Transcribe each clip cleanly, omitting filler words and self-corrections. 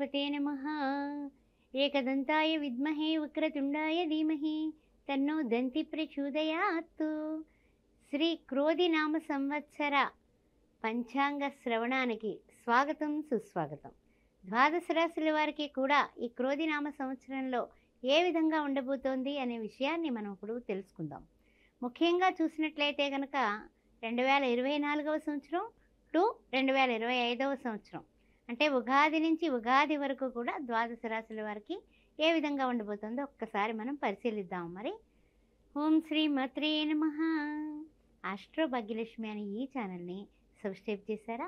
गणपते नमः। एकदन्ताय विद्महे वक्रतुण्डाय धीमहि तन्नो दन्ति प्रचोदयात्। శ్రీ క్రోధినామ సంవత్సర పంచాంగ శ్రవణానికి స్వాగతం సుస్వాగతం. ద్వాదశ రాశుల వారికి కూడా ఈ క్రోధినామ సంవత్సరంలో ఏ విధంగా ఉండబోతోంది అనే విషయాన్ని మనం ఇప్పుడు తెలుసుకుందాం. ముఖ్యంగా చూసినట్లయితే కనుక 2024వ సంవత్సరం టు 2025వ సంవత్సరం అంటే ఉగాది నుంచి ఉగాది వరకు కూడా ద్వాదశ రాశుల వారికి ఏ విధంగా ఉండబోతుందో ఒక్కసారి మనం పరిశీలిద్దాం. మరి ఓం శ్రీ మాత్రే నమః. ఆస్ట్రో భాగ్యలక్ష్మి అనే ఈ ఛానల్ని సబ్స్క్రైబ్ చేశారా?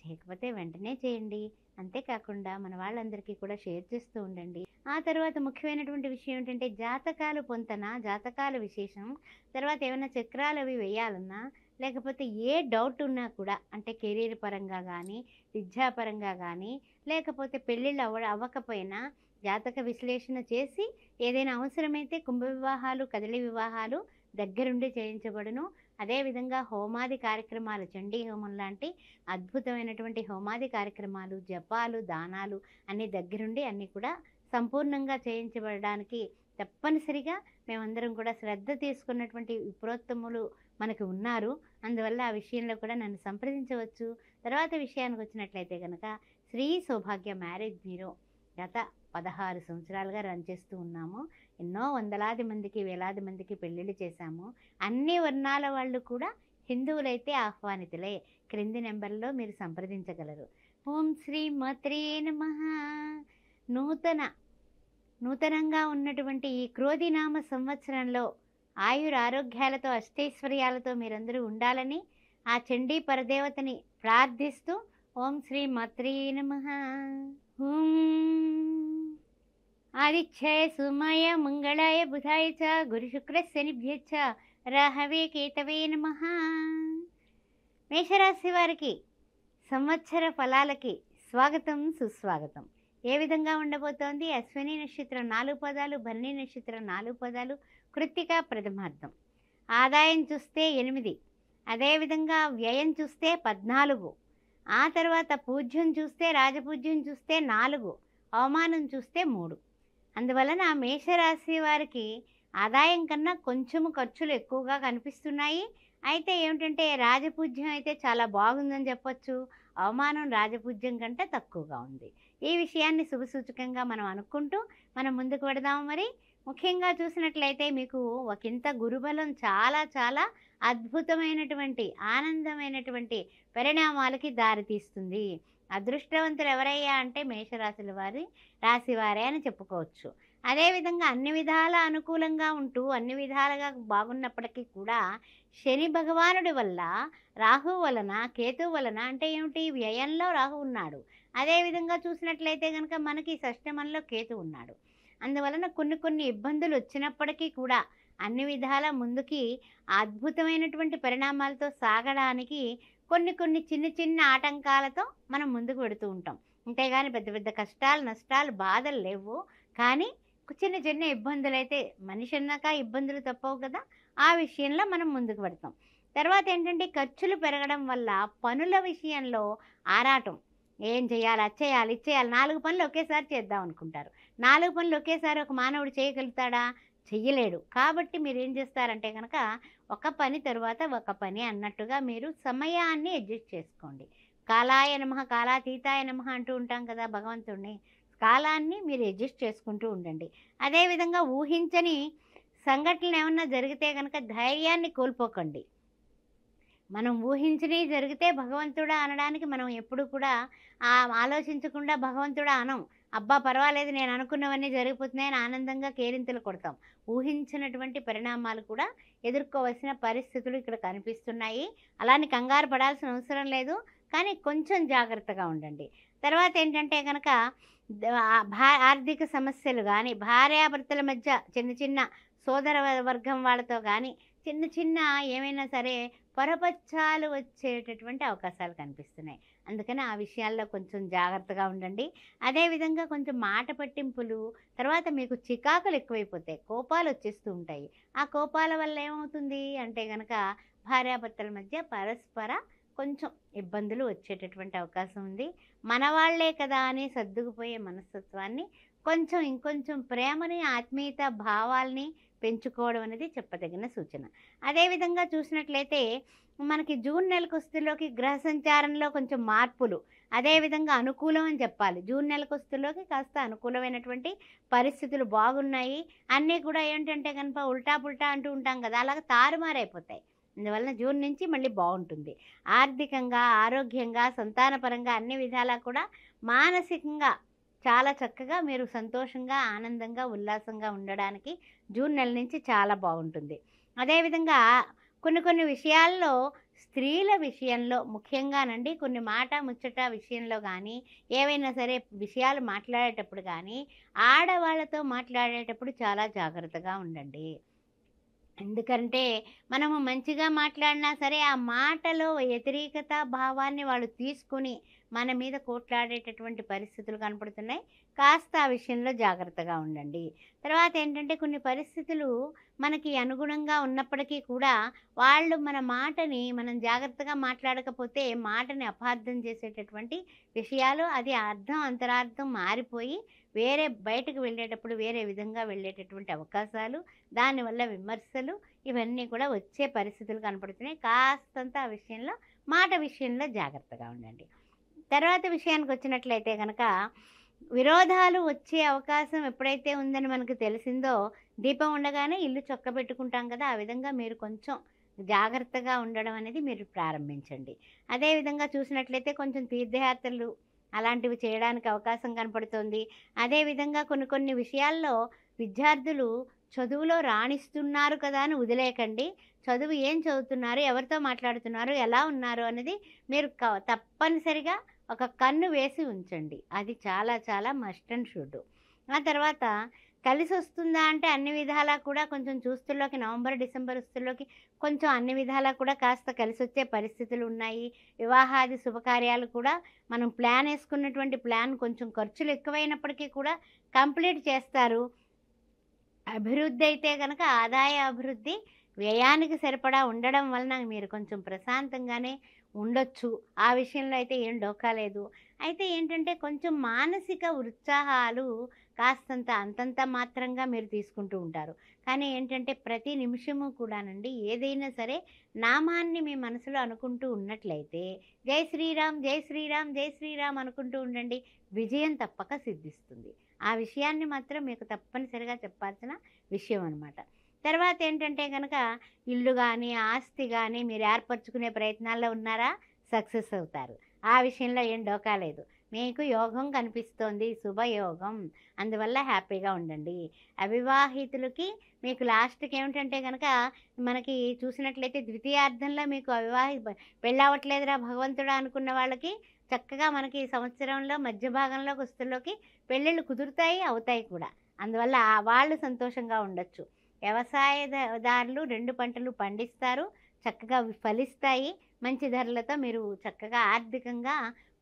చేయకపోతే వెంటనే చేయండి. అంతేకాకుండా మన వాళ్ళందరికీ కూడా షేర్ చేస్తూ ఉండండి. ఆ తర్వాత ముఖ్యమైనటువంటి విషయం ఏంటంటే జాతకాలు పొంతన, జాతకాల విశేషం, తర్వాత ఏమైనా చక్రాలు అవి వేయాలన్నా లేకపోతే ఏ డౌట్ ఉన్నా కూడా అంటే కెరీర్ పరంగా కానీ విద్యాపరంగా కానీ లేకపోతే పెళ్ళిళ్ళు అవ్వకపోయినా జాతక విశ్లేషణ చేసి ఏదైనా అవసరమైతే కుంభ వివాహాలు, కదలి వివాహాలు దగ్గరుండి చేయించబడును. అదేవిధంగా హోమాది కార్యక్రమాలు, చండీ హోమం లాంటి అద్భుతమైనటువంటి హోమాది కార్యక్రమాలు, జపాలు, దానాలు అన్నీ దగ్గరుండి అన్నీ కూడా సంపూర్ణంగా చేయించబడడానికి తప్పనిసరిగా మేమందరం కూడా శ్రద్ధ తీసుకున్నటువంటి విప్రోత్తములు మనకు ఉన్నారు. అందువల్ల ఆ విషయంలో కూడా నన్ను సంప్రదించవచ్చు. తర్వాత విషయానికి వచ్చినట్లయితే కనుక శ్రీ సౌభాగ్య మ్యారేజ్ బ్యూరో గత 16 సంవత్సరాలుగా రన్ చేస్తూ ఉన్నాము. ఎన్నో వందలాది మందికి, వేలాది మందికి పెళ్ళిళ్ళు చేశాము. అన్ని వర్ణాల వాళ్ళు కూడా హిందువులైతే ఆహ్వానితులే. క్రింది నెంబర్లో మీరు సంప్రదించగలరు. ఓం శ్రీ మాత్రే నమః. నూతనంగా ఉన్నటువంటి ఈ క్రోధినామ సంవత్సరంలో ఆయురారోగ్యాలతో అష్టైశ్వర్యాలతో మీరందరూ ఉండాలని ఆ చండీ పరదేవతని ప్రార్థిస్తూ ఓం శ్రీ మాత్రే నమః. ఓం ఆదిత్యాయ సోమాయ మంగళాయ బుధాయ చ గురు శుక్ర శనిభ్యశ్చ రాహవే కేతవే నమః. మేషరాశి వారికి సంవత్సర ఫలాలకి స్వాగతం సుస్వాగతం. ఏ విధంగా ఉండబోతోంది? అశ్విని నక్షత్రం 4 పదాలు, భరణి నక్షత్రం 4 పదాలు, కృత్తిక ప్రథమార్థం. ఆదాయం చూస్తే 8, అదేవిధంగా వ్యయం చూస్తే 14, ఆ తర్వాత పూజ్యం చూస్తే రాజపూజ్యం చూస్తే 4, అవమానం చూస్తే 3. అందువలన మేషరాశి వారికి ఆదాయం కన్నా కొంచెము ఖర్చులు ఎక్కువగా కనిపిస్తున్నాయి. అయితే ఏమిటంటే రాజపూజ్యం అయితే చాలా బాగుందని చెప్పొచ్చు, అవమానం రాజపూజ్యం కంటే తక్కువగా ఉంది. ఈ విషయాన్ని శుభసూచకంగా మనం అనుకుంటూ మనం ముందుకు పెడదాము. మరి ముఖ్యంగా చూసినట్లయితే మీకు ఒకంత గురుబలం చాలా చాలా అద్భుతమైనటువంటి ఆనందమైనటువంటి పరిణామాలకి దారితీస్తుంది. అదృష్టవంతులు ఎవరయ్యా అంటే మేషరాశుల రాశివారే అని చెప్పుకోవచ్చు. అదేవిధంగా అన్ని విధాల అనుకూలంగా ఉంటూ అన్ని విధాలుగా బాగున్నప్పటికీ కూడా శని భగవానుడి వల్ల, రాహు వలన, కేతు వలన అంటే ఏమిటి, వ్యయంలో రాహు ఉన్నాడు. అదేవిధంగా చూసినట్లయితే కనుక మనకి షష్టమంలో కేతు ఉన్నాడు. అందువలన కొన్ని ఇబ్బందులు వచ్చినప్పటికీ కూడా అన్ని విధాల ముందుకి అద్భుతమైనటువంటి పరిణామాలతో సాగడానికి కొన్ని చిన్న ఆటంకాలతో మనం ముందుకు పెడుతూ ఉంటాం. అంతేగాని పెద్ద పెద్ద కష్టాలు, నష్టాలు, బాధలు లేవు. కానీ చిన్న ఇబ్బందులు అయితే మనిషి అన్నాక ఇబ్బందులు తప్పవు కదా, ఆ విషయంలో మనం ముందుకు పెడతాం. తర్వాత ఏంటంటే ఖర్చులు పెరగడం వల్ల పనుల విషయంలో ఆరాటం. ఏం చేయాలి, అది చేయాలి, ఇది చేయాలి, 4 పనులు ఒకేసారి చేద్దాం అనుకుంటారు. 4 పనులు ఒకేసారి ఒక మానవుడు చేయగలుగుతాడా? చెయ్యలేడు. కాబట్టి మీరు ఏం చేస్తారంటే కనుక ఒక పని తర్వాత ఒక పని అన్నట్టుగా మీరు సమయాన్ని అడ్జస్ట్ చేసుకోండి. కాలాయ నమః, కాలాతీతాయ నమః అంటూ ఉంటాం కదా భగవంతుడిని. కాలాన్ని మీరు అడ్జస్ట్ చేసుకుంటూ ఉండండి. అదేవిధంగా ఊహించని సంఘటనలు ఏమన్నా జరిగితే కనుక ధైర్యాన్ని కోల్పోకండి. మనం ఊహించని జరిగితే భగవంతుడా అనడానికి మనం ఎప్పుడు కూడా ఆలోచించకుండా భగవంతుడా అనం. అబ్బా పర్వాలేదు, నేను అనుకున్నవన్నీ జరిగిపోతున్నాయని ఆనందంగా కేరింతలు కొడతాం. ఊహించినటువంటి పరిణామాలు కూడా ఎదుర్కోవాల్సిన పరిస్థితులు ఇక్కడ కనిపిస్తున్నాయి. అలాని కంగారు పడాల్సిన అవసరం లేదు, కానీ కొంచెం జాగ్రత్తగా ఉండండి. తర్వాత ఏంటంటే కనుక ఆర్థిక సమస్యలు కానీ, భార్యాభర్తల మధ్య చిన్న సోదర వర్గం వాళ్ళతో కానీ చిన్న ఏమైనా సరే పొరపచ్చాలు వచ్చేటటువంటి అవకాశాలు కనిపిస్తున్నాయి. అందుకని ఆ విషయాల్లో కొంచెం జాగ్రత్తగా ఉండండి. అదేవిధంగా కొంచెం మాట పట్టింపులు, తర్వాత మీకు చికాకులు ఎక్కువైపోతాయి, కోపాలు వచ్చేస్తూ ఉంటాయి. ఆ కోపాల వల్ల ఏమవుతుంది అంటే కనుక భార్యాభర్తల మధ్య పరస్పర కొంచెం ఇబ్బందులు వచ్చేటటువంటి అవకాశం ఉంది. మనవాళ్లే కదా అని సర్దుకుపోయే మనస్తత్వాన్ని, కొంచెం ఇంకొంచెం ప్రేమని, ఆత్మీయత భావాల్ని పెంచుకోవడం అనేది చెప్పదగిన సూచన. అదేవిధంగా చూసినట్లయితే మనకి జూన్ నెలకొస్తులోకి గ్రహ సంచారంలో కొంచెం మార్పులు, అదేవిధంగా అనుకూలం అని చెప్పాలి. జూన్ నెలకొస్తులోకి కాస్త అనుకూలమైనటువంటి పరిస్థితులు బాగున్నాయి. అన్నీ కూడా ఏంటంటే కనుక ఉల్టా పుల్టా అంటూ ఉంటాం కదా, అలాగ తారుమారైపోతాయి. అందువలన జూన్ నుంచి మళ్ళీ బాగుంటుంది. ఆర్థికంగా, ఆరోగ్యంగా, సంతానపరంగా అన్ని విధాలా కూడా మానసికంగా చాలా చక్కగా మీరు సంతోషంగా, ఆనందంగా, ఉల్లాసంగా ఉండడానికి జూన్ నెల నుంచి చాలా బాగుంటుంది. అదేవిధంగా కొన్ని విషయాల్లో స్త్రీల విషయంలో ముఖ్యంగానండి, కొన్ని మాట ముచ్చట విషయంలో కానీ, ఏవైనా సరే విషయాలు మాట్లాడేటప్పుడు కానీ, ఆడవాళ్ళతో మాట్లాడేటప్పుడు చాలా జాగ్రత్తగా ఉండండి. ఎందుకంటే మనము మంచిగా మాట్లాడినా సరే ఆ మాటలో వ్యతిరేకత భావాన్ని వాళ్ళు తీసుకుని మన మీద కోట్లాడేటటువంటి పరిస్థితులు కనపడుతున్నాయి. కాస్త ఆ విషయంలో జాగ్రత్తగా ఉండండి. తర్వాత ఏంటంటే కొన్ని పరిస్థితులు మనకి అనుగుణంగా ఉన్నప్పటికీ కూడా వాళ్ళు మన మాటని మనం జాగ్రత్తగా మాట్లాడకపోతే మాటని అపార్థం చేసేటటువంటి విషయాలు, అది అర్థం అంతరార్థం మారిపోయి వేరే బయటకు వెళ్ళేటప్పుడు వేరే విధంగా వెళ్ళేటటువంటి అవకాశాలు, దానివల్ల విమర్శలు, ఇవన్నీ కూడా వచ్చే పరిస్థితులు కనపడుతున్నాయి. కాస్తంత ఆ విషయంలో, మాట విషయంలో జాగ్రత్తగా ఉండండి. తర్వాత విషయానికి వచ్చినట్లయితే కనుక విరోధాలు వచ్చే అవకాశం ఎప్పుడైతే ఉందని మనకు తెలిసిందో, దీపం ఉండగానే ఇల్లు చక్కబెట్టుకుంటాం కదా, ఆ విధంగా మీరు కొంచెం జాగ్రత్తగా ఉండడం అనేది మీరు ప్రారంభించండి. అదేవిధంగా చూసినట్లయితే కొంచెం తీర్థయాత్రలు అలాంటివి చేయడానికి అవకాశం కనపడుతుంది. అదేవిధంగా కొన్ని విషయాల్లో విద్యార్థులు చదువులో రాణిస్తున్నారు కదా అని వదిలేయకండి. చదువు ఏం చదువుతున్నారు, ఎవరితో మాట్లాడుతున్నారు, ఎలా ఉన్నారు అనేది మీరు తప్పనిసరిగా ఒక కన్ను వేసి ఉంచండి. అది చాలా చాలా మస్ట్ అండ్ షుడ్. ఆ తర్వాత కలిసి వస్తుందా అంటే అన్ని విధాలా కూడా కొంచెం చూస్తుల్లోకి నవంబర్, డిసెంబర్ వస్తుల్లోకి కొంచెం అన్ని విధాలా కూడా కాస్త కలిసి వచ్చే పరిస్థితులు ఉన్నాయి. వివాహాది శుభకార్యాలు కూడా మనం ప్లాన్ వేసుకున్నటువంటి ప్లాన్ కొంచెం ఖర్చులు ఎక్కువైనప్పటికీ కూడా కంప్లీట్ చేస్తారు. అభివృద్ధి అయితే కనుక ఆదాయ అభివృద్ధి వ్యయానికి సరిపడా ఉండడం వలన మీరు కొంచెం ప్రశాంతంగానే ఉండొచ్చు. ఆ విషయంలో అయితే ఏం డోకా లేదు. అయితే ఏంటంటే కొంచెం మానసిక ఉత్సాహాలు కాస్తంత అంతంత మాత్రంగా మీరు తీసుకుంటూ ఉంటారు. కానీ ఏంటంటే ప్రతి నిమిషము కూడానండి ఏదైనా సరే నామాన్ని మీ మనసులో అనుకుంటూ ఉన్నట్లయితే జై శ్రీరామ్, జై శ్రీరామ్, జై శ్రీరామ్ అనుకుంటూ ఉండండి. విజయం తప్పక సిద్ధిస్తుంది. ఆ విషయాన్ని మాత్రం మీకు తప్పనిసరిగా చెప్పాల్సిన విషయం అనమాట. తర్వాత ఏంటంటే కనుక ఇల్లు కానీ, ఆస్తి కానీ మీరు ఏర్పరచుకునే ప్రయత్నాల్లో ఉన్నారా, సక్సెస్ అవుతారు. ఆ విషయంలో ఏం డోకా లేదు. మీకు యోగం కనిపిస్తోంది, శుభయోగం. అందువల్ల హ్యాపీగా ఉండండి. అవివాహితులకి మీకు లాస్ట్కి ఏమిటంటే కనుక మనకి చూసినట్లయితే ద్వితీయార్థంలో మీకు పెళ్ళవట్లేదురా భగవంతుడా అనుకున్న వాళ్ళకి చక్కగా మనకి సంవత్సరంలో మధ్య భాగంలో వస్తుల్లోకి పెళ్ళిళ్ళు కుదురుతాయి, అవుతాయి కూడా. అందువల్ల వాళ్ళు సంతోషంగా ఉండొచ్చు. వ్యవసాయదారులు 2 పంటలు పండిస్తారు, చక్కగా ఫలిస్తాయి. మంచి ధరలతో మీరు చక్కగా ఆర్థికంగా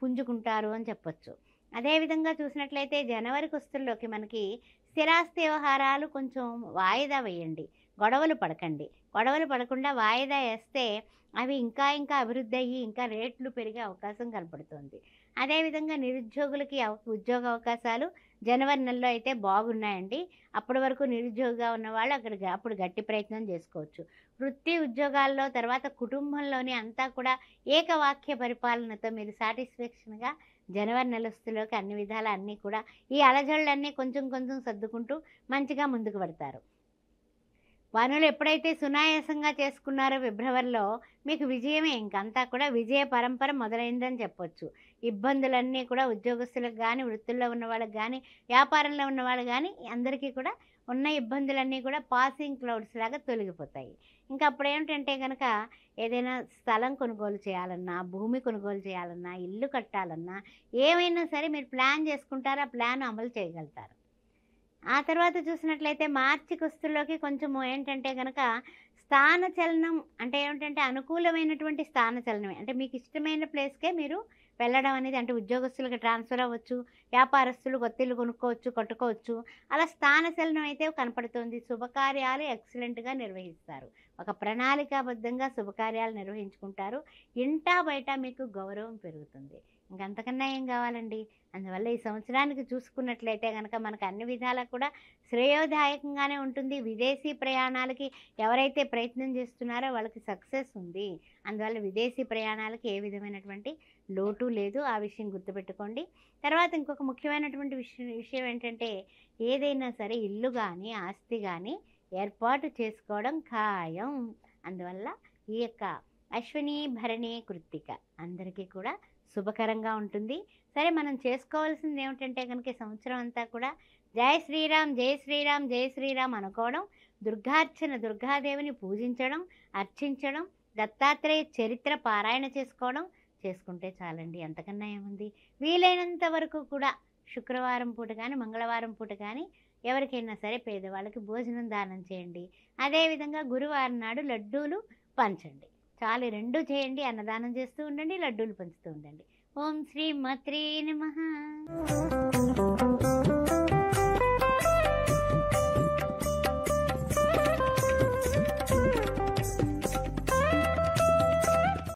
పుంజుకుంటారు అని చెప్పొచ్చు. అదేవిధంగా చూసినట్లయితే జనవరి కుస్తుల్లోకి మనకి స్థిరాస్తి వ్యవహారాలు కొంచెం వాయిదా వేయండి. గొడవలు పడకండి. గొడవలు పడకుండా వాయిదా వేస్తే అవి ఇంకా ఇంకా అభివృద్ధి అయ్యి ఇంకా రేట్లు పెరిగే అవకాశం కనపడుతుంది. అదేవిధంగా నిరుద్యోగులకి ఉద్యోగ అవకాశాలు జనవరి నెలలో అయితే బాగున్నాయండి. అప్పటి వరకు నిరుద్యోగిగా ఉన్నవాళ్ళు అప్పుడు గట్టి ప్రయత్నం చేసుకోవచ్చు. వృత్తి ఉద్యోగాల్లో తర్వాత కుటుంబంలోని అంతా కూడా ఏకవాక్య పరిపాలనతో మీరు సాటిస్ఫాక్షన్గా జనవరి నెలస్తులోకి అన్ని విధాల అన్నీ కూడా ఈ అలజడులన్నీ కొంచెం కొంచెం సర్దుకుంటూ మంచిగా ముందుకు పడతారు. పనులు ఎప్పుడైతే సునాయాసంగా చేసుకున్నారో ఫిబ్రవరిలో మీకు విజయమే, ఇంకంతా కూడా విజయ పరంపర మొదలైందని చెప్పొచ్చు. ఇబ్బందులన్నీ కూడా ఉద్యోగస్తులకు కానీ, వృత్తుల్లో ఉన్న వాళ్ళకి కానీ, వ్యాపారంలో ఉన్న వాళ్ళు కానీ అందరికీ కూడా ఉన్న ఇబ్బందులన్నీ కూడా పాసింగ్ క్లౌడ్స్ లాగా తొలగిపోతాయి. ఇంకా అప్పుడు ఏమిటంటే కనుక ఏదైనా స్థలం కొనుగోలు చేయాలన్నా, భూమి కొనుగోలు చేయాలన్నా, ఇల్లు కట్టాలన్నా ఏమైనా సరే మీరు ప్లాన్ చేసుకుంటారు, ఆ ప్లాన్ అమలు చేయగలుగుతారు. ఆ తర్వాత చూసినట్లయితే మార్చి కుస్తుల్లోకి కొంచెము ఏంటంటే కనుక స్థాన చలనం అంటే ఏమిటంటే అనుకూలమైనటువంటి స్థాన చలనమే. అంటే మీకు ఇష్టమైన ప్లేస్‌కే మీరు వెళ్ళడం అనేది, అంటే ఉద్యోగస్తులకి ట్రాన్స్‌ఫర్ అవ్వచ్చు, వ్యాపారస్తులు కొత్త ఇల్లు కొనుక్కోవచ్చు, కట్టుకోవచ్చు. అలా స్థాన చలనం అయితే కనపడుతోంది. శుభకార్యాలు ఎక్సలెంట్‌గా నిర్వహిస్తారు. ఒక ప్రణాళికాబద్ధంగా శుభకార్యాలు నిర్వహించుకుంటారు. ఇంటా బయట మీకు గౌరవం పెరుగుతుంది. ఇంకంతకన్నా ఏం కావాలండి? అందువల్ల ఈ సంవత్సరానికి చూసుకున్నట్లయితే గనక మనకు అన్ని విధాలా కూడా శ్రేయోదాయకంగానే ఉంటుంది. విదేశీ ప్రయాణాలకి ఎవరైతే ప్రయత్నం చేస్తున్నారో వాళ్ళకి సక్సెస్ ఉంది. అందువల్ల విదేశీ ప్రయాణాలకి ఏ విధమైనటువంటి లోటు లేదు. ఆ విషయం గుర్తుపెట్టుకోండి. తర్వాత ఇంకొక ముఖ్యమైనటువంటి విషయం ఏంటంటే, ఏదైనా సరే ఇల్లు కానీ ఆస్తి కానీ ఏర్పాటు చేసుకోవడం ఖాయం. అందువల్ల ఈ యొక్క అశ్విని భరణి కృత్తిక అందరికీ కూడా శుభకరంగా ఉంటుంది. సరే, మనం చేసుకోవాల్సింది ఏమిటంటే కనుక ఈ సంవత్సరం అంతా కూడా జై శ్రీరామ్ జై శ్రీరామ్ జై శ్రీరామ్ అనుకోవడం, దుర్గార్చన దుర్గాదేవిని పూజించడం, అర్చించడం, దత్తాత్రేయ చరిత్ర పారాయణ చేసుకుంటే చాలండి. అంతకన్నా ఏముంది? వీలైనంత వరకు కూడా శుక్రవారం పూట కానీ మంగళవారం పూట కానీ ఎవరికైనా సరే పేదవాళ్ళకి భోజనం దానం చేయండి. అదేవిధంగా గురువారం నాడు లడ్డూలు పంచండి. చాలు, రెండూ చేయండి. అన్నదానం చేస్తూ ఉండండి, లడ్డూలు పంచుతూ ఉండండి. ఓం శ్రీ మాత్రే నమః.